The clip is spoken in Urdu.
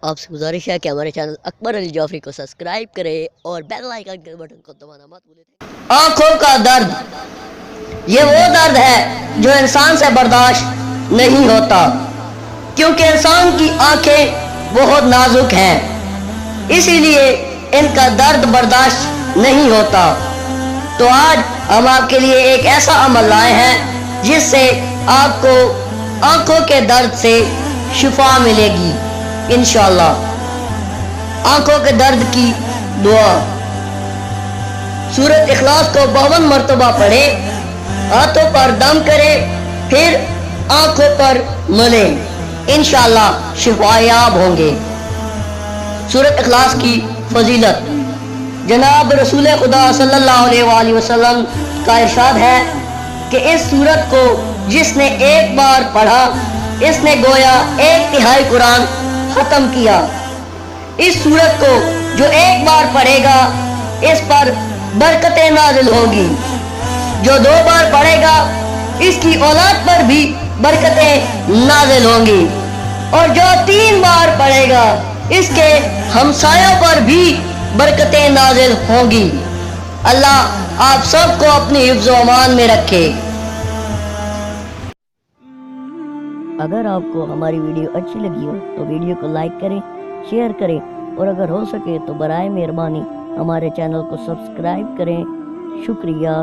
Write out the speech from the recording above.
آپ سے گزارش ہے کہ ہمارے چینل اکبر علی جعفری کو سبسکرائب کریں اور بیل آئیکن کے بٹن کو دبانا مت بھولیں۔ آنکھوں کا درد یہ وہ درد ہے جو انسان سے برداشت نہیں ہوتا، کیونکہ انسان کی آنکھیں بہت نازک ہیں، اسی لیے ان کا درد برداشت نہیں ہوتا۔ تو آج ہم آپ کے لیے ایک ایسا عمل لائے ہیں جس سے آپ کو آنکھوں کے درد سے شفا ملے گی انشاءاللہ۔ آنکھوں کے درد کی دعا۔ سورۃ اخلاص کو 52 مرتبہ پڑھے، ہاتھوں پر دم کرے، پھر آنکھوں پر ملے، انشاءاللہ شفا یاب ہوں گے۔ سورۃ اخلاص کی فضیلت۔ جناب رسول خدا صلی اللہ علیہ وآلہ وسلم کا ارشاد ہے کہ اس سورت کو جس نے ایک بار پڑھا اس نے گویا 1/3 قرآن ختم کیا۔ اس سورت کو جو ایک بار پڑھے گا اس پر برکتیں نازل ہوں گی، جو 2 بار پڑھے گا اس کی اولاد پر بھی برکتیں نازل ہوں گی، اور جو 3 بار پڑھے گا اس کے ہمسایوں پر بھی برکتیں نازل ہوں گی۔ اللہ آپ سب کو اپنی حفظ و امان میں رکھے۔ اگر آپ کو ہماری ویڈیو اچھی لگی ہو تو ویڈیو کو لائک کریں، شیئر کریں، اور اگر ہو سکے تو برائے مہربانی ہمارے چینل کو سبسکرائب کریں۔ شکریہ۔